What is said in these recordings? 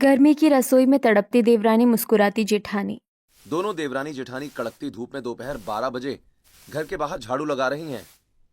गर्मी की रसोई में तड़पती देवरानी, मुस्कुराती जेठानी। दोनों देवरानी जेठानी कड़कती धूप में दोपहर 12 बजे घर के बाहर झाड़ू लगा रही हैं।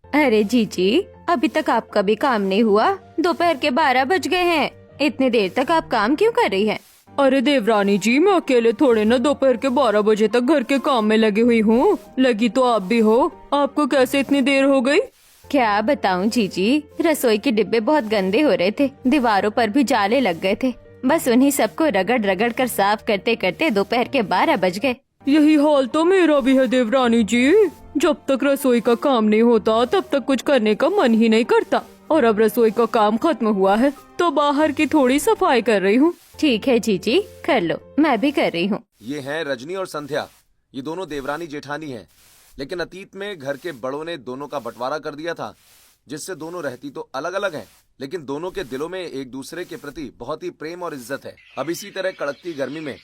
अरे जीजी, अभी तक आपका भी काम नहीं हुआ? दोपहर के 12 बज गए हैं। इतनी देर तक आप काम क्यों कर रही हैं? अरे देवरानी जी, मैं अकेले थोड़े ना दोपहर के 12 बजे तक घर के काम में लगी हुई हूँ। लगी तो आप भी हो। आपको कैसे इतनी देर हो गई? क्या बताऊं जीजी, रसोई के डिब्बे बहुत गंदे हो रहे थे, दीवारों पर भी जाले लग गए थे। बस उन्हीं सबको रगड़ रगड़ कर साफ करते करते दोपहर के 12 बज गए। यही हाल तो मेरा भी है देवरानी जी। जब तक रसोई का काम नहीं होता तब तक कुछ करने का मन ही नहीं करता। और अब रसोई का काम खत्म हुआ है तो बाहर की थोड़ी सफाई कर रही हूँ। ठीक है जीजी, कर लो, मैं भी कर रही हूँ। ये हैं रजनी और संध्या। ये दोनों देवरानी जेठानी हैं। लेकिन अतीत में घर के बड़ों ने दोनों का बंटवारा कर दिया था, जिससे दोनों रहती तो अलग अलग हैं, लेकिन दोनों के दिलों में एक दूसरे के प्रति बहुत ही प्रेम और इज्जत है। अब इसी तरह कड़कती गर्मी में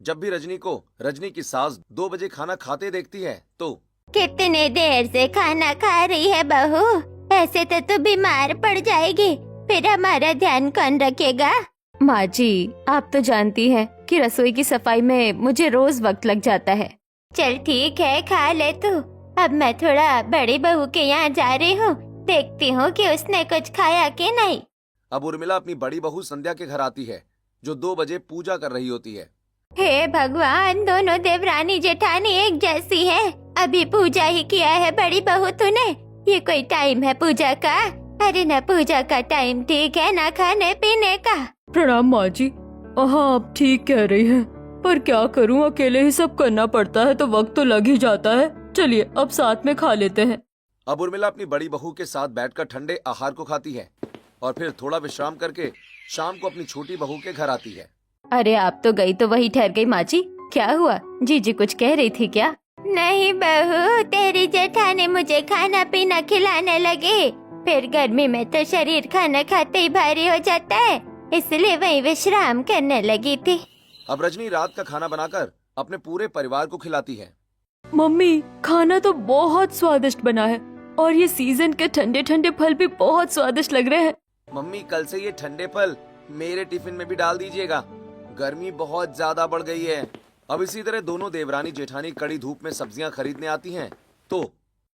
जब भी रजनी की सास 2 बजे खाना खाते देखती है तो कितने देर से खाना खा रही है बहू? ऐसे तो तू बीमार पड़ जाएगी, फिर हमारा ध्यान कौन रखेगा? माँ जी, आप तो जानती हैं कि रसोई की सफाई में मुझे रोज वक्त लग जाता है। चल ठीक है, खा ले तू। अब मैं थोड़ा बड़ी बहू के यहाँ जा रही हूँ, देखती हूँ कि उसने कुछ खाया कि नहीं। अब उर्मिला अपनी बड़ी बहू संध्या के घर आती है, जो 2 बजे पूजा कर रही होती है। हे भगवान, दोनों देवरानी जेठानी एक जैसी है। अभी पूजा ही किया है बड़ी बहू तूने। ये कोई टाइम है पूजा का? अरे न पूजा का टाइम ठीक है, न खाने पीने का। प्रणाम माँ जी। हाँ, आप ठीक कह रही हैं, पर क्या करूँ, अकेले ही सब करना पड़ता है तो वक्त तो लग ही जाता है। चलिए अब साथ में खा लेते हैं। अब उर्मिला अपनी बड़ी बहू के साथ बैठकर ठंडे आहार को खाती है और फिर थोड़ा विश्राम करके शाम को अपनी छोटी बहू के घर आती है। अरे आप तो गई तो वही ठहर गई माँ जी, क्या हुआ? जीजी कुछ कह रही थी क्या? नहीं बहू, तेरी जेठानी मुझे खाना पीना खिलाने लगी। फिर गर्मी में तो शरीर खाना खाते ही भारी हो जाता है, इसलिए वही विश्राम करने लगी थी। अब रजनी रात का खाना बनाकर अपने पूरे परिवार को खिलाती है। मम्मी, खाना तो बहुत स्वादिष्ट बना है और ये सीजन के ठंडे ठंडे फल भी बहुत स्वादिष्ट लग रहे हैं। मम्मी, कल से ये ठंडे फल मेरे टिफिन में भी डाल दीजिएगा, गर्मी बहुत ज्यादा बढ़ गई है। अब इसी तरह दोनों देवरानी जेठानी कड़ी धूप में सब्जियां खरीदने आती हैं तो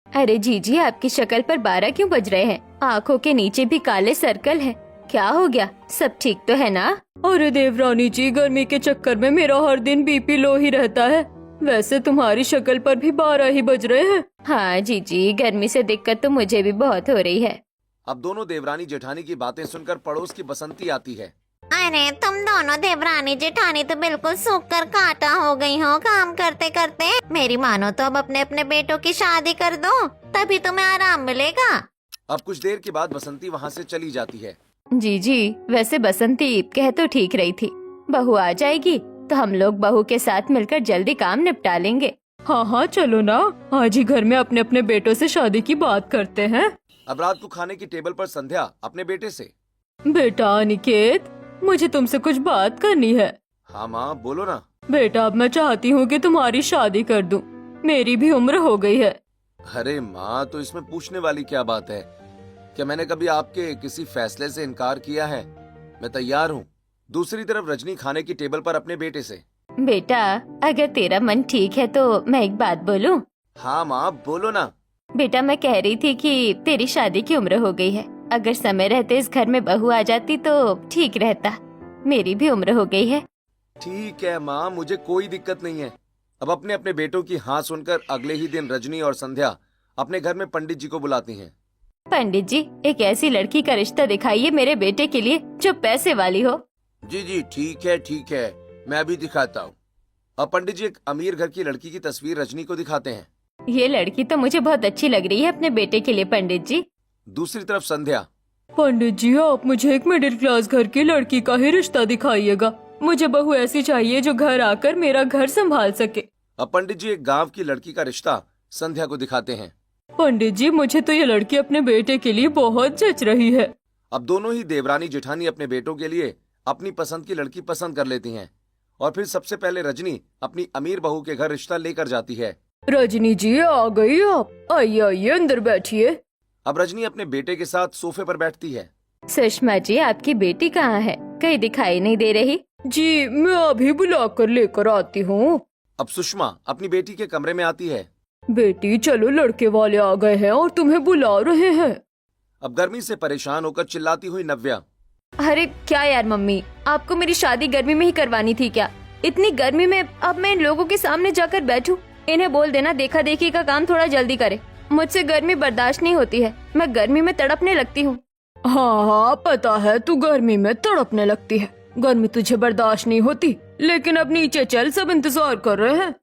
अरे जीजी, आपकी शक्ल पर 12 क्यों बज रहे हैं? आँखों के नीचे भी काले सर्कल है, क्या हो गया? सब ठीक तो है ना? अरे देवरानी जी, गर्मी के चक्कर में मेरा हर दिन बीपी लो ही रहता है। वैसे तुम्हारी शक्ल पर भी 12 ही बज रहे हैं। हाँ जीजी, गर्मी से दिक्कत तो मुझे भी बहुत हो रही है। अब दोनों देवरानी जेठानी की बातें सुनकर पड़ोस की बसंती आती है। अरे तुम दोनों देवरानी जेठानी तो बिल्कुल सूख कर कांटा हो गई हो काम करते करते। मेरी मानो तो अब अपने अपने बेटों की शादी कर दो, तभी तुम्हें आराम मिलेगा। अब कुछ देर के बाद बसंती वहाँ से चली जाती है। जीजी, वैसे बसंती कह तो ठीक रही थी, बहू आ जाएगी तो हम लोग बहू के साथ मिलकर जल्दी काम निपटा लेंगे। हाँ हाँ, चलो ना, आज ही घर में अपने अपने बेटों से शादी की बात करते हैं। अब रात को खाने की टेबल पर संध्या अपने बेटे से, बेटा अनिकेत, मुझे तुमसे कुछ बात करनी है। हाँ माँ, बोलो ना। बेटा, अब मैं चाहती हूँ कि तुम्हारी शादी कर दूं। मेरी भी उम्र हो गई है। अरे माँ, तो इसमें पूछने वाली क्या बात है? क्या मैंने कभी आपके किसी फैसले से इनकार किया है? मैं तैयार हूँ। दूसरी तरफ रजनी खाने की टेबल पर अपने बेटे से, बेटा, अगर तेरा मन ठीक है तो मैं एक बात बोलूं? हाँ माँ, बोलो ना। बेटा, मैं कह रही थी कि तेरी शादी की उम्र हो गई है, अगर समय रहते इस घर में बहू आ जाती तो ठीक रहता। मेरी भी उम्र हो गई है। ठीक है माँ, मुझे कोई दिक्कत नहीं है। अब अपने अपने बेटों की हाँ सुनकर अगले ही दिन रजनी और संध्या अपने घर में पंडित जी को बुलाती हैं। पंडित जी, एक ऐसी लड़की का रिश्ता दिखाइए मेरे बेटे के लिए जो पैसे वाली हो। जी जी, ठीक है, मैं अभी दिखाता हूँ। अब पंडित जी एक अमीर घर की लड़की की तस्वीर रजनी को दिखाते हैं। ये लड़की तो मुझे बहुत अच्छी लग रही है अपने बेटे के लिए पंडित जी। दूसरी तरफ संध्या, पंडित जी, आप मुझे एक मिडिल क्लास घर की लड़की का ही रिश्ता दिखाइएगा। मुझे बहू ऐसी चाहिए जो घर आकर मेरा घर संभाल सके। अब पंडित जी एक गांव की लड़की का रिश्ता संध्या को दिखाते हैं। पंडित जी, मुझे तो ये लड़की अपने बेटे के लिए बहुत जच रही है। अब दोनों ही देवरानी जेठानी अपने बेटों के लिए अपनी पसंद की लड़की पसंद कर लेती हैं और फिर सबसे पहले रजनी अपनी अमीर बहू के घर रिश्ता लेकर जाती है। रजनी जी, आ गई आप? आइए आइए, अंदर बैठिए। अब रजनी अपने बेटे के साथ सोफे पर बैठती है। सुषमा जी, आपकी बेटी कहाँ है? कहीं दिखाई नहीं दे रही। जी मैं अभी बुलाकर लेकर आती हूँ। अब सुषमा अपनी बेटी के कमरे में आती है। बेटी चलो, लड़के वाले आ गए हैं और तुम्हें बुला रहे हैं। अब गर्मी से परेशान होकर चिल्लाती हुई नव्या। अरे क्या यार मम्मी, आपको मेरी शादी गर्मी में ही करवानी थी क्या? इतनी गर्मी में अब मैं इन लोगों के सामने जाकर बैठूं? इन्हें बोल देना देखा देखी का काम थोड़ा जल्दी करे। मुझसे गर्मी बर्दाश्त नहीं होती है, मैं गर्मी में तड़पने लगती हूँ। हाँ हाँ पता है, तू गर्मी में तड़पने लगती है। गर्मी तुझे बर्दाश्त नहीं होती, लेकिन अब नीचे चल, सब इंतजार कर रहे हैं।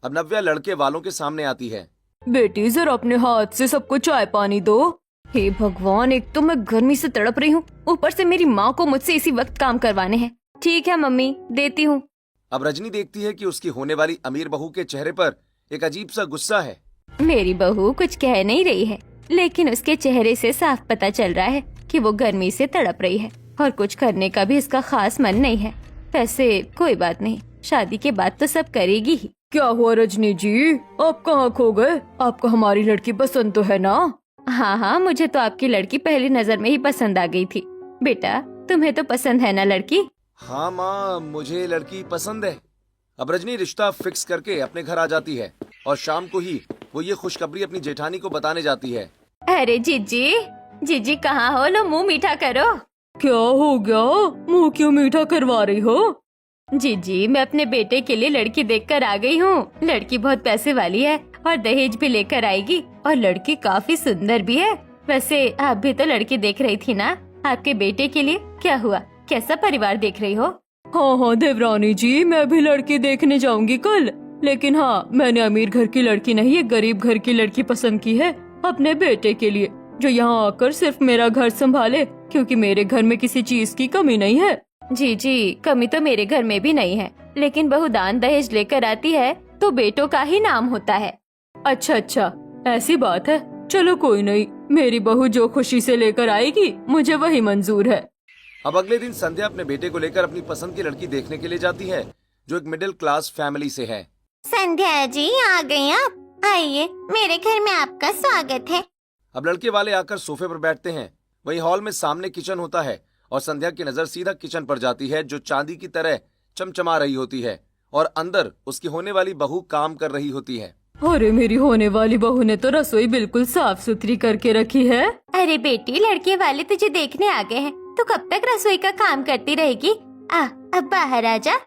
अब नव्या लड़के वालों के सामने आती है। बेटी जरा अपने हाथ से सबको चाय पानी दो। हे भगवान, एक तो मैं गर्मी से तड़प रही हूँ, ऊपर से मेरी माँ को मुझसे इसी वक्त काम करवाने हैं। ठीक है मम्मी, देती हूँ। अब रजनी देखती है कि उसकी होने वाली अमीर बहू के चेहरे पर एक अजीब सा गुस्सा है। मेरी बहू कुछ कह नहीं रही है, लेकिन उसके चेहरे से साफ पता चल रहा है कि वो गर्मी से तड़प रही है और कुछ करने का भी इसका खास मन नहीं है। वैसे कोई बात नहीं, शादी के बाद तो सब करेगी ही। क्या हुआ रजनी जी, आप कहाँ खो गए? आपको हमारी लड़की पसंद तो है ना? हाँ हाँ, मुझे तो आपकी लड़की पहली नजर में ही पसंद आ गई थी। बेटा तुम्हें तो पसंद है ना लड़की? हाँ माँ, मुझे लड़की पसंद है। अब रजनी रिश्ता फिक्स करके अपने घर आ जाती है और शाम को ही वो ये खुशखबरी अपनी जेठानी को बताने जाती है। अरे जीजी, जीजी कहाँ हो? लो मुंह मीठा करो। क्या हो गया, मुंह क्यों मीठा करवा रही हो? जीजी मैं अपने बेटे के लिए लड़की देखकर आ गई हूँ। लड़की बहुत पैसे वाली है और दहेज भी लेकर आएगी, और लड़की काफी सुंदर भी है। वैसे आप भी तो लड़की देख रही थी ना आपके बेटे के लिए? क्या हुआ, कैसा परिवार देख रही हो? हाँ हाँ देवरानी जी, मैं भी लड़की देखने जाऊंगी कल। लेकिन हाँ, मैंने अमीर घर की लड़की नहीं, एक गरीब घर की लड़की पसंद की है अपने बेटे के लिए, जो यहाँ आकर सिर्फ मेरा घर संभाले, क्योंकि मेरे घर में किसी चीज की कमी नहीं है। जी जी, कमी तो मेरे घर में भी नहीं है, लेकिन बहू दान दहेज लेकर आती है तो बेटों का ही नाम होता है। अच्छा अच्छा, ऐसी बात है। चलो कोई नहीं, मेरी बहू जो खुशी से लेकर आएगी मुझे वही मंजूर है। अब अगले दिन संध्या अपने बेटे को लेकर अपनी पसंद की लड़की देखने के लिए जाती है, जो एक मिडिल क्लास फैमिली से है। संध्या जी आ गई आप? आइए, मेरे घर में आपका स्वागत है। अब लड़के वाले आकर सोफे पर बैठते हैं। वहीं हॉल में सामने किचन होता है और संध्या की नजर सीधा किचन पर जाती है, जो चांदी की तरह चमचमा रही होती है, और अंदर उसकी होने वाली बहू काम कर रही होती है। अरे मेरी होने वाली बहू ने तो रसोई बिल्कुल साफ सुथरी करके रखी है। अरे बेटी, लड़के वाले तुझे देखने आ गए हैं, तो कब तक रसोई का काम करती रहेगी? अब बाहर आ जा।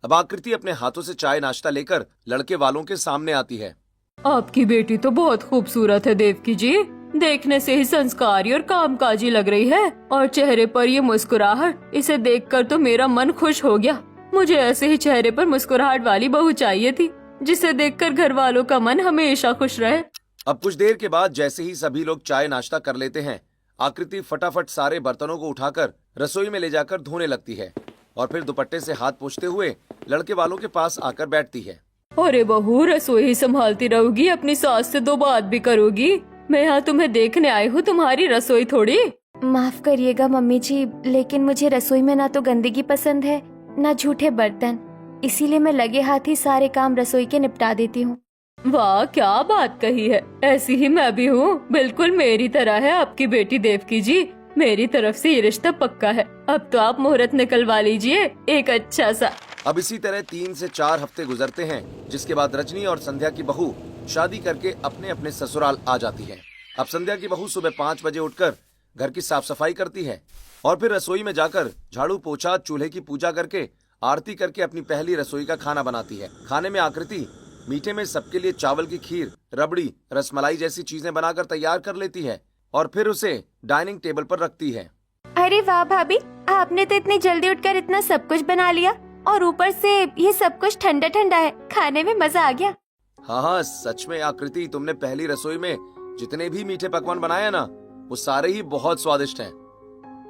अब आकृति अपने हाथों से चाय नाश्ता लेकर लड़के वालों के सामने आती है। आपकी बेटी तो बहुत खूबसूरत है देवकी जी, देखने से ही संस्कारी और कामकाजी लग रही है, और चेहरे पर ये मुस्कुराहट, इसे देखकर तो मेरा मन खुश हो गया। मुझे ऐसे ही चेहरे पर मुस्कुराहट वाली बहू चाहिए थी, जिसे देखकर घर वालों का मन हमेशा खुश रहे। अब कुछ देर के बाद जैसे ही सभी लोग चाय नाश्ता कर लेते हैं, आकृति फटाफट सारे बर्तनों को उठाकर रसोई में ले जाकर धोने लगती है और फिर दुपट्टे से हाथ पोंछते हुए लड़के वालों के पास आकर बैठती है। अरे बहू, रसोई ही संभालती रहोगी, अपनी सास से 2 बात भी करोगी? मैं यहाँ तुम्हें देखने आई हूँ, तुम्हारी रसोई थोड़ी। माफ करिएगा मम्मी जी, लेकिन मुझे रसोई में ना तो गंदगी पसंद है ना झूठे बर्तन, इसीलिए मैं लगे हाथ ही सारे काम रसोई के निपटा देती हूँ। वाह क्या बात कही है, ऐसी ही मैं भी हूँ, बिल्कुल मेरी तरह है आपकी बेटी देवकी जी। मेरी तरफ से ये रिश्ता पक्का है। अब तो आप मुहूर्त निकलवा लीजिए एक अच्छा सा। अब इसी तरह 3 से 4 हफ्ते गुजरते हैं, जिसके बाद रजनी और संध्या की बहू शादी करके अपने अपने ससुराल आ जाती है। अब संध्या की बहू सुबह 5 बजे उठकर घर की साफ सफाई करती है और फिर रसोई में जाकर झाड़ू पोछा, चूल्हे की पूजा करके, आरती करके अपनी पहली रसोई का खाना बनाती है। खाने में आकृति मीठे में सबके लिए चावल की खीर, रबड़ी, रसमलाई जैसी चीजें बनाकर तैयार कर लेती है और फिर उसे डाइनिंग टेबल पर रखती है। अरे वाह भाभी, आपने तो इतनी जल्दी उठकर इतना सब कुछ बना लिया, और ऊपर से ये सब कुछ ठंडा ठंडा है, खाने में मजा आ गया। हाँ हाँ, सच में आकृति, तुमने पहली रसोई में जितने भी मीठे पकवान बनाए ना, वो सारे ही बहुत स्वादिष्ट हैं।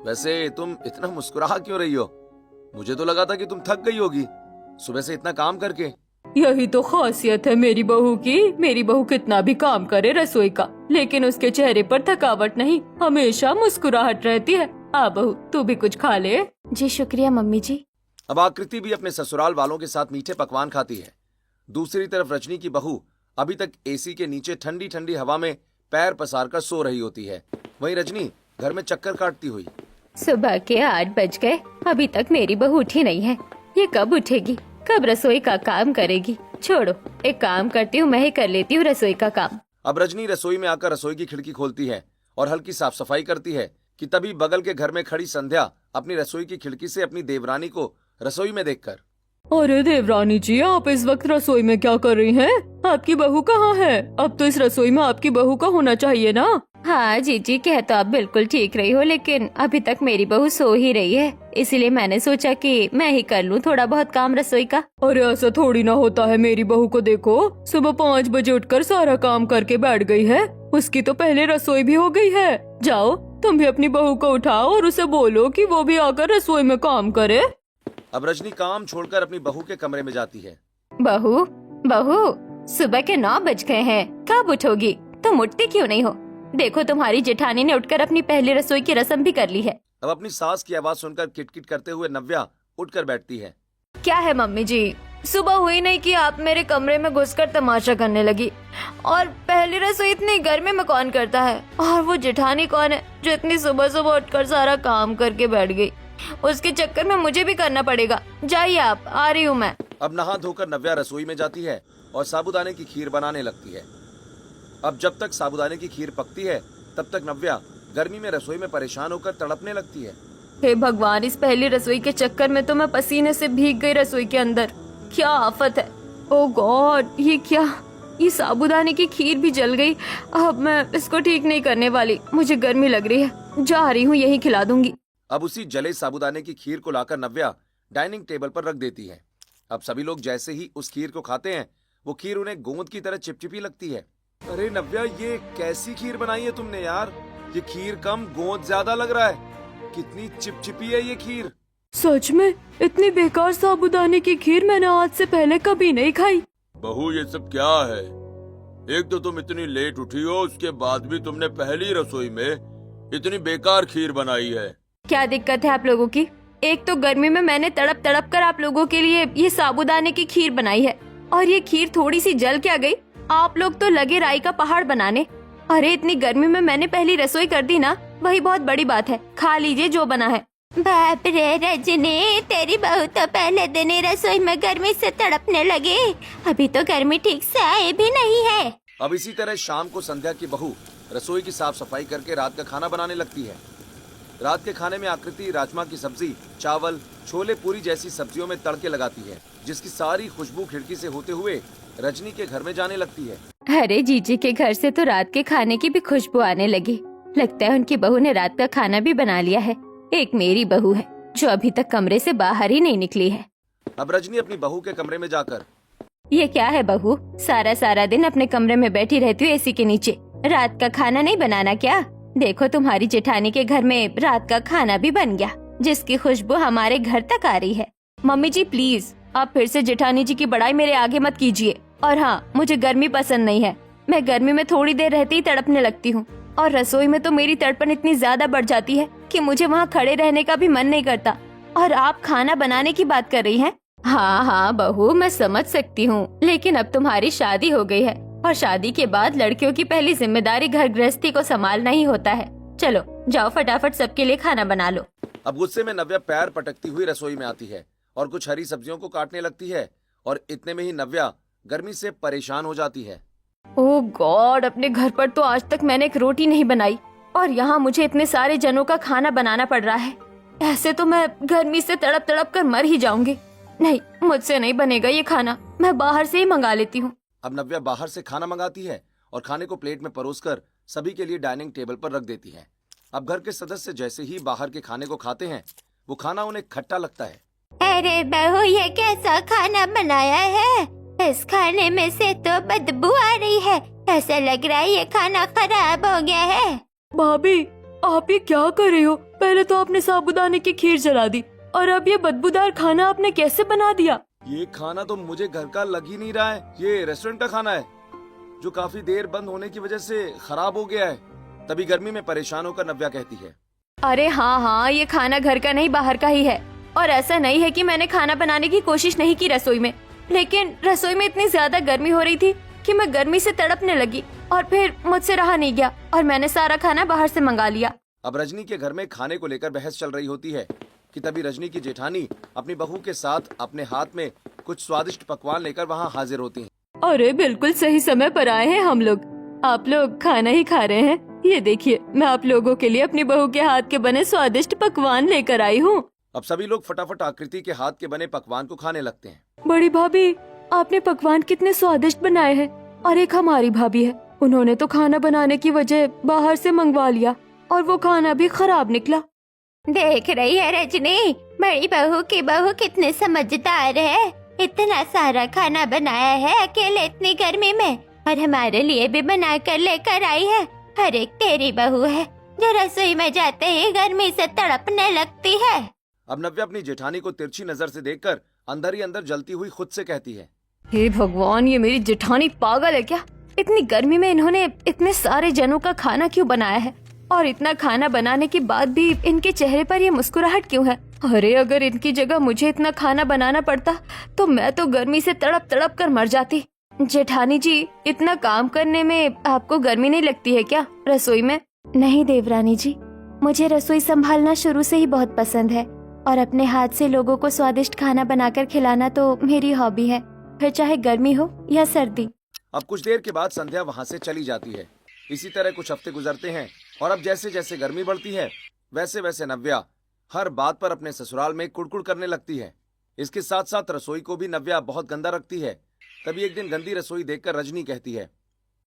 वैसे तुम इतना मुस्कुरा क्यों रही हो? मुझे तो लगा था कि तुम थक गई होगी सुबह से इतना काम करके। यही तो खासियत है मेरी बहू की। मेरी बहू कितना भी काम करे रसोई का, लेकिन उसके चेहरे पर थकावट नहीं, हमेशा मुस्कुराहट रहती है। आ बहू, तू भी कुछ खा ले। जी शुक्रिया मम्मी जी। अब आकृति भी अपने ससुराल वालों के साथ मीठे पकवान खाती है। दूसरी तरफ रजनी की बहू अभी तक एसी के नीचे ठंडी ठंडी हवा में पैर पसार कर सो रही होती है। वहीं रजनी घर में चक्कर काटती हुई। सुबह के 8 बज गए, अभी तक मेरी बहू उठी नहीं है। ये कब उठेगी, कब रसोई का काम करेगी। छोड़ो, एक काम करती हूँ, मैं ही कर लेती हूँ रसोई का काम। अब रजनी रसोई में आकर रसोई की खिड़की खोलती है और हल्की साफ सफाई करती है कि तभी बगल के घर में खड़ी संध्या अपनी रसोई की खिड़की से अपनी देवरानी को रसोई में देखकर, अरे देवरानी जी, आप इस वक्त रसोई में क्या कर रही हैं? आपकी बहू कहाँ है? अब तो इस रसोई में आपकी बहू का होना चाहिए ना। हाँ जीजी, कह तो आप बिल्कुल ठीक रही हो, लेकिन अभी तक मेरी बहू सो ही रही है, इसीलिए मैंने सोचा कि मैं ही कर लूँ थोड़ा बहुत काम रसोई का। अरे ऐसा थोड़ी ना होता है, मेरी बहू को देखो, सुबह 5 बजे उठकर सारा काम करके बैठ गई है। उसकी तो पहले रसोई भी हो गई है। जाओ, तुम भी अपनी बहू को उठाओ और उसे बोलो कि वो भी आकर रसोई में काम करे। अब रजनी काम छोड़कर अपनी बहू के कमरे में जाती है। बहू, बहू, सुबह के 9 बज गए हैं, कब उठोगी? तुम उठती क्यों नहीं हो? देखो, तुम्हारी जेठानी ने उठकर अपनी पहली रसोई की रस्म भी कर ली है। अब अपनी सास की आवाज सुनकर किटकिट करते हुए नव्या उठकर बैठती है। क्या है मम्मी जी, सुबह हुई नहीं कि आप मेरे कमरे में घुसकर तमाशा करने लगी। और पहली रसोई इतनी गर्मी में कौन करता है? और वो जेठानी कौन है जो इतनी सुबह सुबह उठकर सारा काम करके बैठ गई? उसके चक्कर में मुझे भी करना पड़ेगा। जाइए आप, आ रही हूँ मैं। अब नहा धोकर नव्या रसोई में जाती है और साबूदाने की खीर बनाने लगती है। अब जब तक साबूदाने की खीर पकती है तब तक नव्या गर्मी में रसोई में परेशान होकर तड़पने लगती है। हे भगवान, इस पहली रसोई के चक्कर में तो मैं पसीने से भीग गई रसोई के अंदर। क्या आफत है। ओ गॉड, ये क्या, ये साबूदाने की खीर भी जल गई। अब मैं इसको ठीक नहीं करने वाली, मुझे गर्मी लग रही है। जा रही हूँ, यही खिला दूंगी। अब उसी जले साबूदाने की खीर को लाकर नव्या डाइनिंग टेबल पर रख देती है। अब सभी लोग जैसे ही उस खीर को खाते हैं वो खीर उन्हें गोंद की तरह चिपचिपी लगती है। अरे नव्या, ये कैसी खीर बनाई है तुमने यार? ये खीर कम, गोंद ज्यादा लग रहा है। कितनी चिपचिपी है ये खीर। सच में इतनी बेकार साबूदाने की खीर मैंने आज से पहले कभी नहीं खाई। बहू, ये सब क्या है? एक तो तुम इतनी लेट उठी हो, उसके बाद भी तुमने पहली रसोई में इतनी बेकार खीर बनाई है। क्या दिक्कत है आप लोगों की? एक तो गर्मी में मैंने तड़प तड़प कर आप लोगों के लिए ये साबूदाने की खीर बनाई है, और ये खीर थोड़ी सी जल क्या गई? आप लोग तो लगे राई का पहाड़ बनाने। अरे इतनी गर्मी में मैंने पहली रसोई कर दी ना, वही बहुत बड़ी बात है। खा लीजिए जो बना है। बाप रे रजनी, तेरी बहू तो पहले दिन ही रसोई में गर्मी से तड़पने लगी। अभी तो गर्मी ठीक से आई भी नहीं है। अब इसी तरह शाम को संध्या की बहू रसोई की साफ सफाई करके रात का खाना बनाने लगती है। रात के खाने में आकृति राजमा की सब्जी, चावल, छोले पूरी जैसी सब्जियों में तड़के लगाती है, जिसकी सारी खुशबू खिड़की से होते हुए रजनी के घर में जाने लगती है। अरे जीजी के घर से तो रात के खाने की भी खुशबू आने लगी। लगता है उनकी बहू ने रात का खाना भी बना लिया है। एक मेरी बहू है जो अभी तक कमरे से बाहर ही नहीं निकली है। अब रजनी अपनी बहू के कमरे में जाकर, ये क्या है बहू, सारा दिन अपने कमरे में बैठी रहती हूँ एसी के नीचे, रात का खाना नहीं बनाना क्या? देखो, तुम्हारी जेठानी के घर में रात का खाना भी बन गया, जिसकी खुशबू हमारे घर तक आ रही है। मम्मी जी प्लीज, आप फिर से जेठानी जी की बड़ाई मेरे आगे मत कीजिए। और हाँ, मुझे गर्मी पसंद नहीं है। मैं गर्मी में थोड़ी देर रहते ही तड़पने लगती हूँ, और रसोई में तो मेरी तड़पन इतनी ज्यादा बढ़ जाती है कि मुझे वहाँ खड़े रहने का भी मन नहीं करता। और आप खाना बनाने की बात कर रही हैं? हाँ बहू, मैं समझ सकती हूँ, लेकिन अब तुम्हारी शादी हो गई है, और शादी के बाद लड़कियों की पहली जिम्मेदारी घर गृहस्थी को संभालना ही होता है। चलो जाओ, फटाफट सबके लिए खाना बना लो। अब गुस्से में नव्या पैर पटकती हुई रसोई में आती है और कुछ हरी सब्जियों को काटने लगती है, और इतने में ही नव्या गर्मी से परेशान हो जाती है। ओह गॉड, अपने घर पर तो आज तक मैंने एक रोटी नहीं बनाई, और यहाँ मुझे इतने सारे जनों का खाना बनाना पड़ रहा है। ऐसे तो मैं गर्मी से तड़प तड़प कर मर ही जाऊंगी। नहीं, मुझसे नहीं बनेगा ये खाना, मैं बाहर से ही मंगा लेती हूँ। अब नव्या बाहर से खाना मंगाती है और खाने को प्लेट में परोसकर सभी के लिए डाइनिंग टेबल पर रख देती है। अब घर के सदस्य जैसे ही बाहर के खाने को खाते हैं, वो खाना उन्हें खट्टा लगता है। अरे बहू, ये कैसा खाना बनाया है? इस खाने में से तो बदबू आ रही है। ऐसा लग रहा है ये खाना खराब हो गया है। भाभी, आप ये क्या कर रहे हो? पहले तो आपने साबूदाने की खीर जला दी, और अब ये बदबूदार खाना आपने कैसे बना दिया? ये खाना तो मुझे घर का लग ही नहीं रहा है। ये रेस्टोरेंट का खाना है जो काफी देर बंद होने की वजह से खराब हो गया है। तभी गर्मी में परेशान होकर नव्या कहती है, अरे हाँ, ये खाना घर का नहीं बाहर का ही है। और ऐसा नहीं है कि मैंने खाना बनाने की कोशिश नहीं की रसोई में, लेकिन रसोई में इतनी ज्यादा गर्मी हो रही थी कि मैं गर्मी से तड़पने लगी, और फिर मुझसे रहा नहीं गया और मैंने सारा खाना बाहर से मंगा लिया। अब रजनी के घर में खाने को लेकर बहस चल रही होती है कि तभी रजनी की जेठानी अपनी बहू के साथ अपने हाथ में कुछ स्वादिष्ट पकवान लेकर वहाँ हाजिर होती हैं। अरे बिल्कुल सही समय पर आए हैं हम लोग। आप लोग खाना ही खा रहे हैं। ये देखिए, मैं आप लोगों के लिए अपनी बहू के हाथ के बने स्वादिष्ट पकवान लेकर आई हूँ। अब सभी लोग फटाफट आकृति के हाथ के बने पकवान को खाने लगते हैं। बड़ी भाभी, आपने पकवान कितने स्वादिष्ट बनाए हैं। और एक हमारी भाभी है, उन्होंने तो खाना बनाने की वजह बाहर से मंगवा लिया और वो खाना भी खराब निकला। देख रही है रजनी, बड़ी बहू की बहू कितने समझदार है। इतना सारा खाना बनाया है अकेले इतनी गर्मी में, और हमारे लिए भी बना कर लेकर आई है। हर एक तेरी बहू है जो रसोई में जाते ही गर्मी से तड़पने लगती है। अब नव्या अपनी जेठानी को तिरछी नजर से देखकर अंदर ही अंदर जलती हुई खुद से कहती है, हे भगवान, ये मेरी जेठानी पागल है क्या? इतनी गर्मी में इन्होंने इतने सारे जनों का खाना क्यों बनाया है? और इतना खाना बनाने के बाद भी इनके चेहरे पर ये मुस्कुराहट क्यों है? अरे अगर इनकी जगह मुझे इतना खाना बनाना पड़ता तो मैं तो गर्मी से तड़प तड़प कर मर जाती। जेठानी जी, इतना काम करने में आपको गर्मी नहीं लगती है क्या रसोई में? नहीं देवरानी जी, मुझे रसोई संभालना शुरू से ही बहुत पसंद है और अपने हाथ से लोगों को स्वादिष्ट खाना बनाकर खिलाना तो मेरी हॉबी है, फिर चाहे गर्मी हो या सर्दी। अब कुछ देर के बाद संध्या वहाँ से चली जाती है। इसी तरह कुछ हफ्ते गुजरते हैं और अब जैसे जैसे गर्मी बढ़ती है वैसे वैसे नव्या हर बात पर अपने ससुराल में कुड़कुड़ करने लगती है। इसके साथ साथ रसोई को भी नव्या बहुत गंदा रखती है। तभी एक दिन गंदी रसोई देखकर रजनी कहती है,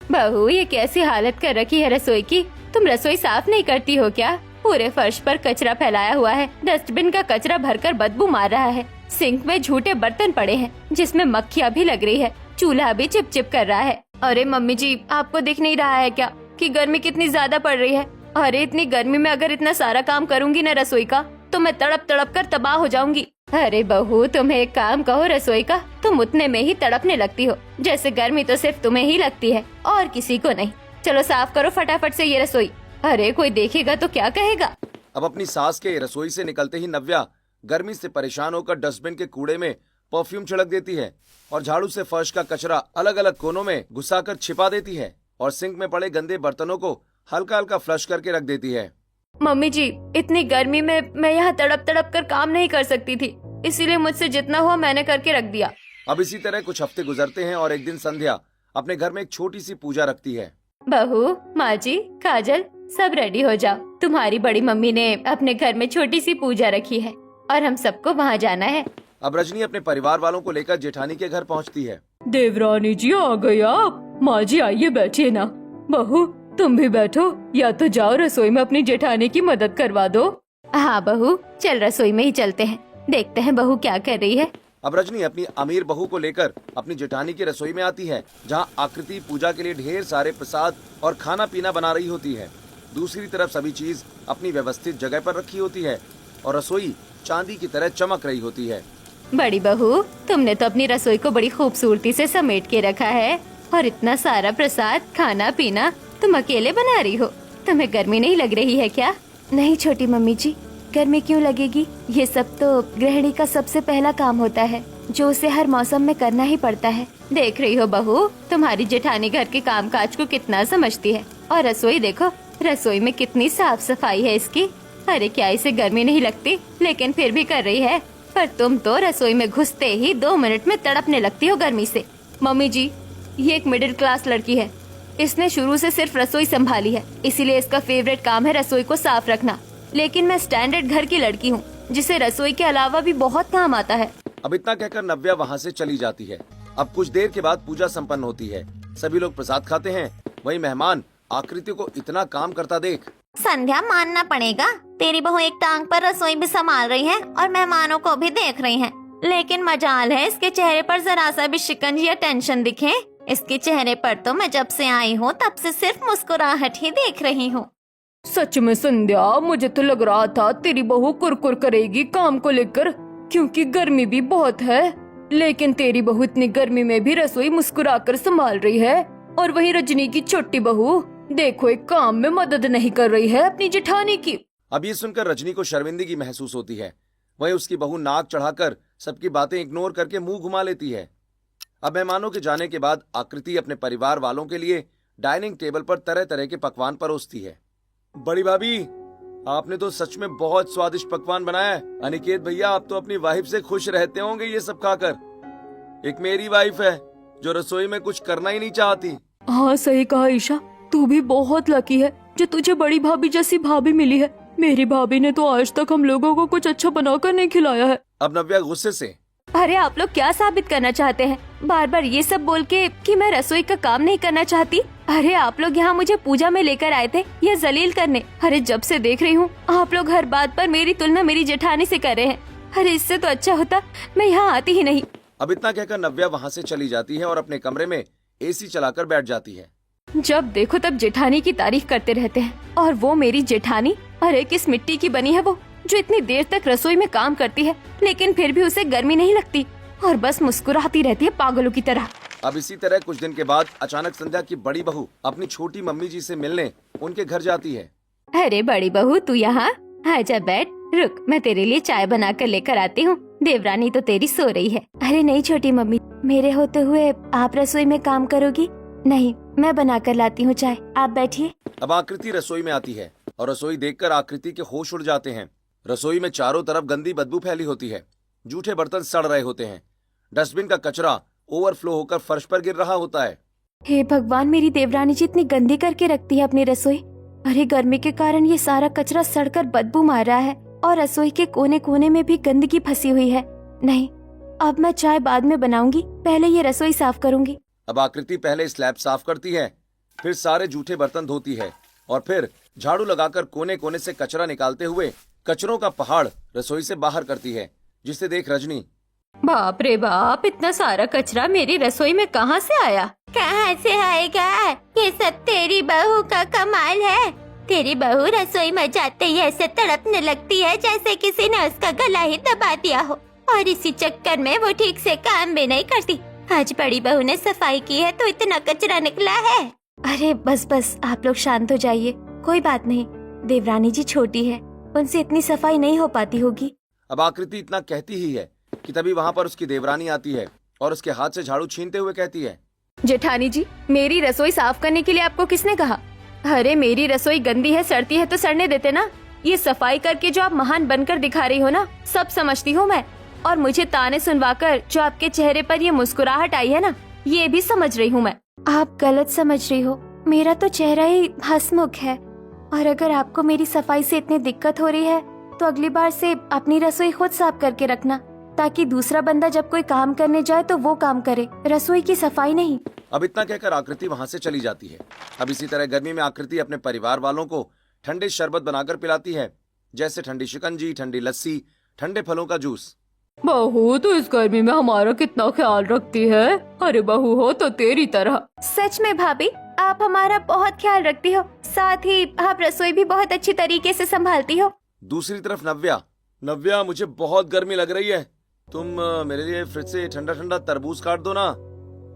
बहू, ये कैसी हालत कर रखी है रसोई की? तुम रसोई साफ नहीं करती हो क्या? पूरे फर्श पर कचरा फैलाया हुआ है, डस्टबिन का कचरा भरकर बदबू मार रहा है, सिंक में झूठे बर्तन पड़े हैं जिसमें मक्खियाँ भी लग रही है, चूल्हा भी चिप चिप कर रहा है। अरे मम्मी जी, आपको दिख नहीं रहा है क्या कि गर्मी कितनी ज्यादा पड़ रही है? अरे इतनी गर्मी में अगर इतना सारा काम करूंगी ना रसोई का तो मैं तड़प तड़प कर तबाह हो जाऊंगी। अरे बहू, तुम्हें एक काम कहो रसोई का, तुम उतने में ही तड़पने लगती हो जैसे गर्मी तो सिर्फ तुम्हें ही लगती है और किसी को नहीं। चलो साफ करो फटाफट से ये रसोई। अरे कोई देखेगा तो क्या कहेगा? अब अपनी सास के रसोई से निकलते ही नव्या गर्मी से परेशान होकर डस्टबिन के कूड़े में परफ्यूम छिड़क देती है और झाड़ू से फर्श का कचरा अलग अलग कोनों में घुसाकर छिपा देती है और सिंक में पड़े गंदे बर्तनों को हल्का हल्का फ्लश करके रख देती है। मम्मी जी, इतनी गर्मी में मैं यहाँ तड़प तड़प कर काम नहीं कर सकती थी, इसीलिए मुझसे जितना हुआ मैंने करके रख दिया। अब इसी तरह कुछ हफ्ते गुजरते हैं और एक दिन संध्या अपने घर में एक छोटी सी पूजा रखती है। बहू, माँ जी, काजल, सब रेडी हो जाओ। तुम्हारी बड़ी मम्मी ने अपने घर में छोटी सी पूजा रखी है और हम सबको वहाँ जाना है। अब रजनी अपने परिवार वालों को लेकर जेठानी के घर पहुँचती है। देवरानी जी आ गए आप। माँ जी आइए बैठिए ना। बहू तुम भी बैठो, या तो जाओ रसोई में अपनी जेठानी की मदद करवा दो। हाँ बहू, चल रसोई में ही चलते हैं, देखते हैं बहू क्या कर रही है। अब रजनी अपनी अमीर बहू को लेकर अपनी जेठानी की रसोई में आती है, जहां आकृति पूजा के लिए ढेर सारे प्रसाद और खाना पीना बना रही होती है। दूसरी तरफ सभी चीज अपनी व्यवस्थित जगह पर रखी होती है और रसोई चांदी की तरह चमक रही होती है। बड़ी बहू, तुमने तो अपनी रसोई को बड़ी खूबसूरती से समेट के रखा है और इतना सारा प्रसाद, खाना पीना तुम अकेले बना रही हो। तुम्हें गर्मी नहीं लग रही है क्या? नहीं छोटी मम्मी जी, गर्मी क्यों लगेगी? ये सब तो गृहिणी का सबसे पहला काम होता है जो उसे हर मौसम में करना ही पड़ता है। देख रही हो बहू, तुम्हारी जेठानी घर के कामकाज को कितना समझती है। और रसोई देखो, रसोई में कितनी साफ सफाई है इसकी। अरे क्या इसे गर्मी नहीं लगती? लेकिन फिर भी कर रही है। पर तुम तो रसोई में घुसते ही 2 मिनट में तड़पने लगती हो गर्मी से। मम्मी जी, ये एक मिडिल क्लास लड़की है, इसने शुरू से सिर्फ रसोई संभाली है, इसीलिए इसका फेवरेट काम है रसोई को साफ रखना। लेकिन मैं स्टैंडर्ड घर की लड़की हूँ जिसे रसोई के अलावा भी बहुत काम आता है। अब इतना कहकर नव्या वहाँ से चली जाती है। अब कुछ देर के बाद पूजा संपन्न होती है। सभी लोग प्रसाद खाते हैं। वहीं मेहमान आकृति को इतना काम करता देख, संध्या मानना पड़ेगा, तेरी बहू एक टांग पर रसोई भी संभाल रही है और मेहमानों को भी देख रही है। लेकिन मजाल है इसके चेहरे पर जरा सा भी शिकंज या टेंशन दिखे। इसके चेहरे पर तो मैं जब से आई हूँ तब से सिर्फ मुस्कुराहट ही देख रही हूँ। सच में संध्या, मुझे तो लग रहा था तेरी बहू कुरकुर करेगी काम को लेकर, क्योंकि गर्मी भी बहुत है। लेकिन तेरी बहू इतनी गर्मी में भी रसोई मुस्कुराकर संभाल रही है। और वही रजनी की छोटी बहू देखो, एक काम में मदद नहीं कर रही है अपनी जेठानी की। अब ये सुनकर रजनी को शर्मिंदगी महसूस होती है। वहीं उसकी बहू नाक चढ़ाकर सबकी बातें इग्नोर करके मुंह घुमा लेती है। अब मेहमानों के जाने के बाद आकृति अपने परिवार वालों के लिए डाइनिंग टेबल पर तरह तरह के पकवान परोसती है। बड़ी भाभी, आपने तो सच में बहुत स्वादिष्ट पकवान बनाया है। अनिकेत भैया, आप तो अपनी वाइफ से खुश रहते होंगे ये सब खाकर। एक मेरी वाइफ है जो रसोई में कुछ करना ही नहीं चाहती। हाँ सही कहा ईशा, तू भी बहुत लकी है जो तुझे बड़ी भाभी जैसी भाभी मिली है। मेरी भाभी ने तो आज तक हम लोगों को कुछ अच्छा बनाकर नहीं खिलाया है। अब नव्या गुस्से से, अरे आप लोग क्या साबित करना चाहते हैं? बार बार ये सब बोल के कि मैं रसोई का काम नहीं करना चाहती। अरे आप लोग यहाँ मुझे पूजा में लेकर आए थे ये जलील करने। अरे जब से देख रही हूँ आप लोग हर बात पर मेरी तुलना मेरी जेठानी से कर रहे हैं। अरे इससे तो अच्छा होता मैं यहाँ आती ही नहीं। अब इतना कहकर नव्या वहाँ से चली जाती है और अपने कमरे में एसी चलाकर बैठ जाती है। जब देखो तब जेठानी की तारीफ करते रहते हैं। और वो मेरी जेठानी, अरे किस मिट्टी की बनी है वो, जो इतनी देर तक रसोई में काम करती है लेकिन फिर भी उसे गर्मी नहीं लगती और बस मुस्कुराती रहती है पागलों की तरह। अब इसी तरह कुछ दिन के बाद अचानक संध्या की बड़ी बहू अपनी छोटी मम्मी जी से मिलने उनके घर जाती है। अरे बड़ी बहू तू यहाँ आजा, बैठ, रुक मैं तेरे लिए चाय बना कर लेकर आती हूँ। देवरानी तो तेरी सो रही है। अरे नहीं छोटी मम्मी, मेरे होते हुए आप रसोई में काम करोगी? नहीं, मैं बना कर लाती हूँ चाय, आप बैठिए। अब आकृति रसोई में आती है और रसोई देखकर आकृति के होश उड़ जाते हैं। रसोई में चारों तरफ गंदी बदबू फैली होती है। जूठे बर्तन सड़ रहे होते हैं। डस्टबिन का कचरा ओवरफ्लो होकर फर्श पर गिर रहा होता है। हे भगवान, मेरी देवरानी जी इतनी गंदी करके रखती है अपनी रसोई। अरे गर्मी के कारण ये सारा कचरा सड़कर बदबू मार रहा है और रसोई के कोने कोने में भी गंदगी फंसी हुई है। नहीं, अब मैं चाय बाद में बनाऊंगी, पहले ये रसोई साफ करूंगी। अब आकृति पहले स्लैब साफ करती है, फिर सारे जूठे बर्तन धोती है और फिर झाड़ू लगाकर कोने कोने से कचरा निकालते हुए कचरों का पहाड़ रसोई से बाहर करती है, जिसे देख रजनी, बाप रे बाप, इतना सारा कचरा मेरी रसोई में कहाँ से आया? कहाँ से आएगा? ये सब तेरी बहू का कमाल है। तेरी बहू रसोई में जाते ही ऐसे तड़पने लगती है जैसे किसी ने उसका गला ही दबा दिया हो, और इसी चक्कर में वो ठीक से काम भी नहीं करती। आज बड़ी बहू ने सफाई की है तो इतना कचरा निकला है। अरे बस बस, आप लोग शांत हो जाइए, कोई बात नहीं। देवरानी जी छोटी है, उनसे इतनी सफाई नहीं हो पाती होगी। अब आकृति इतना कहती ही है कि तभी वहाँ पर उसकी देवरानी आती है और उसके हाथ से झाड़ू छीनते हुए कहती है, जेठानी जी, मेरी रसोई साफ करने के लिए आपको किसने कहा? अरे मेरी रसोई गंदी है, सड़ती है तो सड़ने देते ना। ये सफाई करके जो आप महान बनकर दिखा रही हो ना, सब समझती हूँ मैं। और मुझे ताने सुनवाकर जो आपके चेहरे पर ये मुस्कुराहट आई है ना, ये भी समझ रही हूँ मैं। आप गलत समझ रही हो, मेरा तो चेहरा ही हंसमुख है। और अगर आपको मेरी सफाई से इतनी दिक्कत हो रही है तो अगली बार से अपनी रसोई खुद साफ करके रखना, ताकि दूसरा बंदा जब कोई काम करने जाए तो वो काम करे, रसोई की सफाई नहीं। अब इतना कहकर आकृति वहाँ से चली जाती है। अब इसी तरह गर्मी में आकृति अपने परिवार वालों को ठंडे शरबत बनाकर पिलाती है, जैसे ठंडी शिकंजी, ठंडी लस्सी, ठंडे फलों का जूस। बहू तो इस गर्मी में हमारा कितना ख्याल रखती है। अरे बहू हो तो तेरी तरह। सच में भाभी, आप हमारा बहुत ख्याल रखती हो, साथ ही आप रसोई भी बहुत अच्छी तरीके से संभालती हो। दूसरी तरफ नव्या, मुझे बहुत गर्मी लग रही है, तुम मेरे लिए फ्रिज से ठंडा ठंडा तरबूज काट दो ना,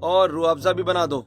और रूह अफ़ज़ा भी बना दो।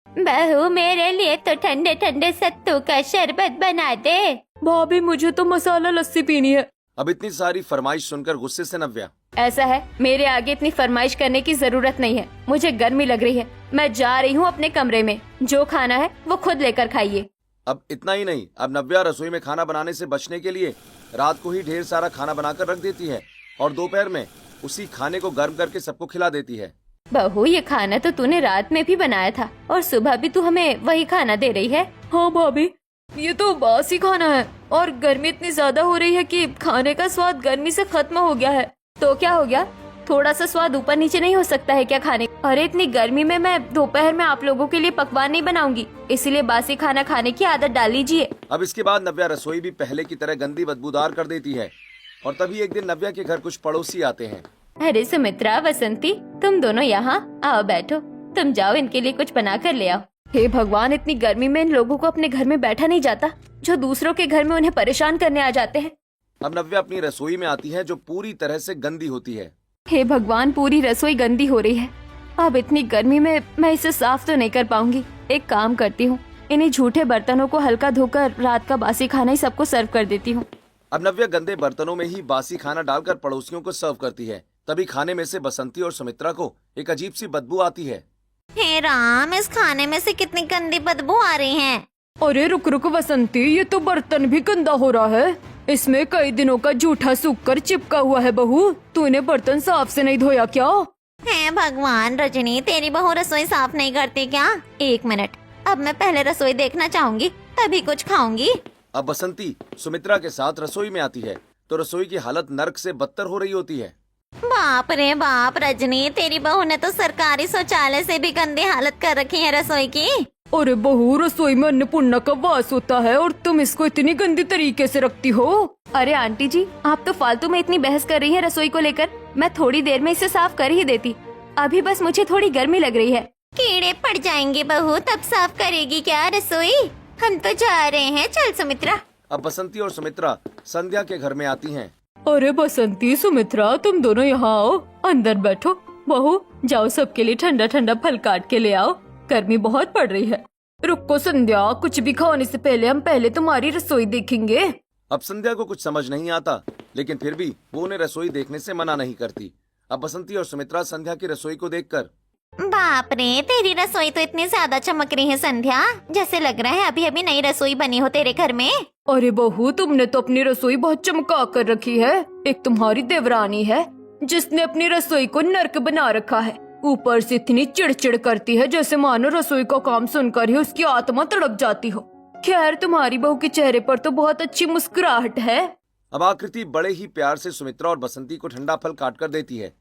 बहू मेरे लिए तो ठंडे ठंडे सत्तू का शरबत बना दे। भाभी मुझे तो मसाला लस्सी पीनी है। अब इतनी सारी फरमाइश सुनकर गुस्से से नव्या, ऐसा है, मेरे आगे इतनी फरमाइश करने की जरूरत नहीं है, मुझे गर्मी लग रही है, मैं जा रही हूँ अपने कमरे में, जो खाना है वो खुद लेकर खाइए। अब इतना ही नहीं, अब नव्या रसोई में खाना बनाने से बचने के लिए रात को ही ढेर सारा खाना बनाकर रख देती है और दोपहर में उसी खाने को गर्म करके सबको खिला देती है। बहू, ये खाना तो तूने रात में भी बनाया था और सुबह भी तू हमें वही खाना दे रही है। हाँ भाभी, ये तो बासी खाना है और गर्मी इतनी ज्यादा हो रही है कि खाने का स्वाद गर्मी से खत्म हो गया है। तो क्या हो गया, थोड़ा सा स्वाद ऊपर नीचे नहीं हो सकता है क्या खाने? अरे इतनी गर्मी में मैं दोपहर में आप लोगों के लिए पकवान नहीं बनाऊंगी, इसलिए बासी खाना खाने की आदत डाल लीजिए। अब इसके बाद नव्या रसोई भी पहले की तरह गंदी बदबूदार कर देती है और तभी एक दिन नव्या के घर कुछ पड़ोसी आते हैं। अरे सुमित्रा, वसंती, तुम दोनों यहाँ आओ, बैठो, तुम जाओ इनके लिए कुछ बना कर ले आओ। हे भगवान, इतनी गर्मी में इन लोगों को अपने घर में बैठा नहीं जाता, जो दूसरों के घर में उन्हें परेशान करने आ जाते हैं। अब नव्या अपनी रसोई में आती है जो पूरी तरह से गंदी होती है। हे भगवान, पूरी रसोई गंदी हो रही है। अब इतनी गर्मी में मैं इसे साफ तो नहीं कर पाऊंगी। एक काम करती हूँ, इन्हीं झूठे बर्तनों को हल्का धोकर रात का बासी खाना ही सबको सर्व कर देती हूँ। अब नव्या गंदे बर्तनों में ही बासी खाना डालकर पड़ोसियों को सर्व करती है। तभी खाने में से बसंती और सुमित्रा को एक अजीब सी बदबू आती है। हे राम, इस खाने में से कितनी गंदी बदबू आ रही है। अरे रुक रुक बसंती, ये तो बर्तन भी गंदा हो रहा है। इसमें कई दिनों का जूठा सूख कर चिपका हुआ है। बहू, तूने बर्तन साफ से नहीं धोया क्या? है भगवान, रजनी तेरी बहू रसोई साफ नहीं करती क्या? 1 मिनट, अब मैं पहले रसोई देखना चाहूंगी, तभी कुछ खाऊंगी। अब बसंती सुमित्रा के साथ रसोई में आती है तो रसोई की हालत नर्क से बदतर हो रही होती है। बाप रे बाप, रजनी तेरी बहू ने तो सरकारी शौचालय से भी गंदी हालत कर रखी है रसोई की। अरे बहू, रसोई में अन्नपूर्णा का वास होता है और तुम इसको इतनी गंदी तरीके से रखती हो। अरे आंटी जी, आप तो फालतू में इतनी बहस कर रही हैं रसोई को लेकर। मैं थोड़ी देर में इसे साफ कर ही देती, अभी बस मुझे थोड़ी गर्मी लग रही है। कीड़े पड़ जाएंगे बहू, तब साफ करेगी क्या रसोई? हम तो जा रहे हैं, चल सुमित्रा। अब बसंती और सुमित्रा संध्या के घर में आती हैं। अरे बसंती, सुमित्रा, तुम दोनों यहाँ आओ, अंदर बैठो। बहू, जाओ सबके लिए ठंडा ठंडा फल काट के ले आओ, गर्मी बहुत पड़ रही है। रुको संध्या, कुछ भी खाने से पहले हम पहले तुम्हारी रसोई देखेंगे। अब संध्या को कुछ समझ नहीं आता, लेकिन फिर भी वो उन्हें रसोई देखने से मना नहीं करती। अब बसंती और सुमित्रा संध्या की रसोई को देखकर, बाप रे, तेरी रसोई तो इतनी ज्यादा चमक रही है संध्या, जैसे लग रहा है अभी अभी नई रसोई बनी हो तेरे घर में। अरे बहू, तुमने तो अपनी रसोई बहुत चमका कर रखी है। एक तुम्हारी देवरानी है जिसने अपनी रसोई को नर्क बना रखा है। ऊपर से इतनी चिड़चिड़ करती है जैसे मानो रसोई का काम सुनकर ही उसकी आत्मा तड़प जाती हो। खैर, तुम्हारी बहू के चेहरे पर तो बहुत अच्छी मुस्कुराहट है। अब आकृति बड़े ही प्यार से सुमित्रा और बसंती को ठंडा फल काट कर देती है,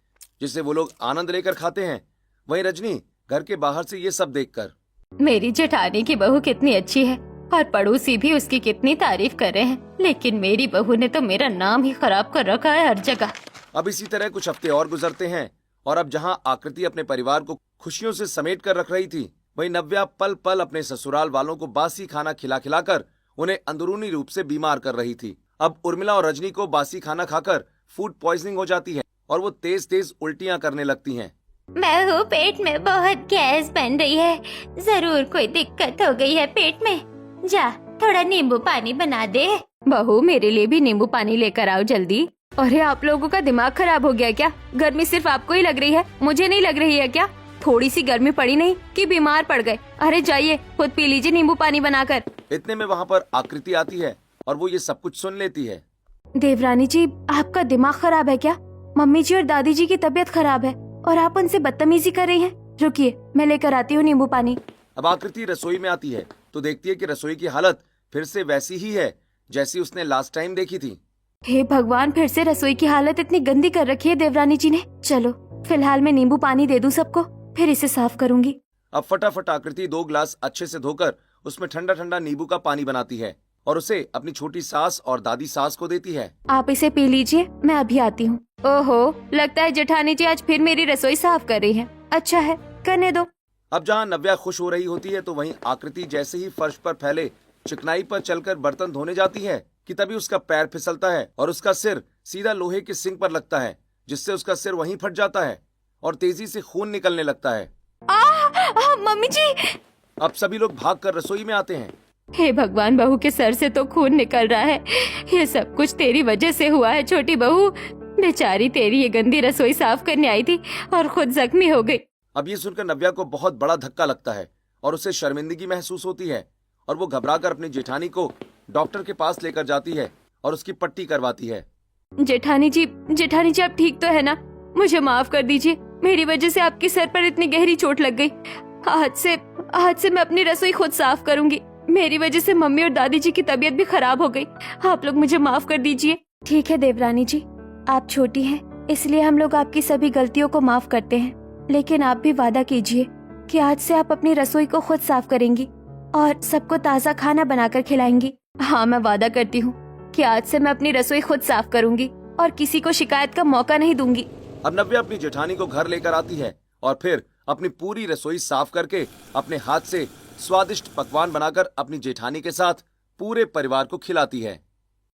जिससे वो लोग आनंद लेकर खाते हैं। वहीं रजनी घर के बाहर से ये सब देखकर, मेरी जेठानी की बहू कितनी अच्छी है और पड़ोसी भी उसकी कितनी तारीफ कर रहे हैं, लेकिन मेरी बहू ने तो मेरा नाम ही खराब कर रखा है हर जगह। अब इसी तरह कुछ हफ्ते और गुजरते हैं और अब जहां आकृति अपने परिवार को खुशियों से समेट कर रख रही थी, वहीं नव्या पल पल अपने ससुराल वालों को बासी खाना खिला खिलाकर उन्हें अंदरूनी रूप से बीमार कर रही थी। अब उर्मिला और रजनी को बासी खाना खाकर फूड पॉइजनिंग हो जाती है और वो तेज तेज उल्टियां करने लगती हैं। बहू, पेट में बहुत गैस बन रही है, जरूर कोई दिक्कत हो गई है पेट में। जा, थोड़ा नींबू पानी बना दे। बहू, मेरे लिए भी नींबू पानी लेकर आओ जल्दी। अरे आप लोगों का दिमाग खराब हो गया क्या? गर्मी सिर्फ आपको ही लग रही है, मुझे नहीं लग रही है क्या? थोड़ी सी गर्मी पड़ी नहीं कि बीमार पड़ गए। अरे जाइए, खुद पी लीजिए नींबू पानी बनाकर। इतने में वहाँ पर आकृति आती है और वो ये सब कुछ सुन लेती है। देवरानी जी, आपका दिमाग खराब है क्या? मम्मी जी और दादी जी की तबीयत खराब है और आप उनसे बदतमीजी कर रही हैं। रुकिए, मैं लेकर आती हूँ नींबू पानी। अब आकृति रसोई में आती है तो देखती है कि रसोई की हालत फिर से वैसी ही है जैसी उसने लास्ट टाइम देखी थी। हे भगवान, फिर से रसोई की हालत इतनी गंदी कर रखी है देवरानी जी ने। चलो फिलहाल मैं नींबू पानी दे दूं सबको, फिर इसे साफ करूंगी। अब फटाफट आकृति 2 ग्लास अच्छे से धोकर उसमें ठंडा ठंडा नींबू का पानी बनाती है और उसे अपनी छोटी सास और दादी सास को देती है। आप इसे पी लीजिए, मैं अभी आती हूँ। ओहो, लगता है जेठानी जी आज फिर मेरी रसोई साफ कर रही है। अच्छा है, करने दो। अब जहाँ नव्या खुश हो रही होती है तो वहीं आकृति जैसे ही फर्श पर फैले चिकनाई पर चलकर बर्तन धोने जाती है कि तभी उसका पैर फिसलता है और उसका सिर सीधा लोहे के सिंक पर लगता है, जिससे उसका सिर वहीं फट जाता है और तेजी से खून निकलने लगता है। मम्मी जी! अब सभी लोग भागकर रसोई में आते हैं। हे भगवान, बहू के सर से तो खून निकल रहा है। ये सब कुछ तेरी वजह से हुआ है छोटी बहू। बेचारी तेरी ये गंदी रसोई साफ करने आई थी और खुद जख्मी हो गई। अब ये सुनकर नव्या को बहुत बड़ा धक्का लगता है और उसे शर्मिंदगी महसूस होती है और वो घबराकर अपनी जेठानी को डॉक्टर के पास लेकर जाती है और उसकी पट्टी करवाती है। जेठानी जी आप ठीक तो है ना? मुझे माफ कर दीजिए, मेरी वजह से आपके सर पर इतनी गहरी चोट लग गई। आज से मैं अपनी रसोई खुद साफ करूंगी। मेरी वजह से मम्मी और दादी जी की तबीयत भी खराब हो गई। आप लोग मुझे माफ कर दीजिए। ठीक है देवरानी जी, आप छोटी हैं, इसलिए हम लोग आपकी सभी गलतियों को माफ करते हैं। लेकिन आप भी वादा कीजिए कि आज से आप अपनी रसोई को खुद साफ करेंगी और सबको ताज़ा खाना बनाकर खिलाएंगी। हाँ, मैं वादा करती हूँ कि आज से मैं अपनी रसोई खुद साफ करूंगी और किसी को शिकायत का मौका नहीं दूंगी। अब नव्या अपनी जेठानी को घर लेकर आती है और फिर अपनी पूरी रसोई साफ करके अपने हाथ से स्वादिष्ट पकवान बनाकर अपनी जेठानी के साथ पूरे परिवार को खिलाती है।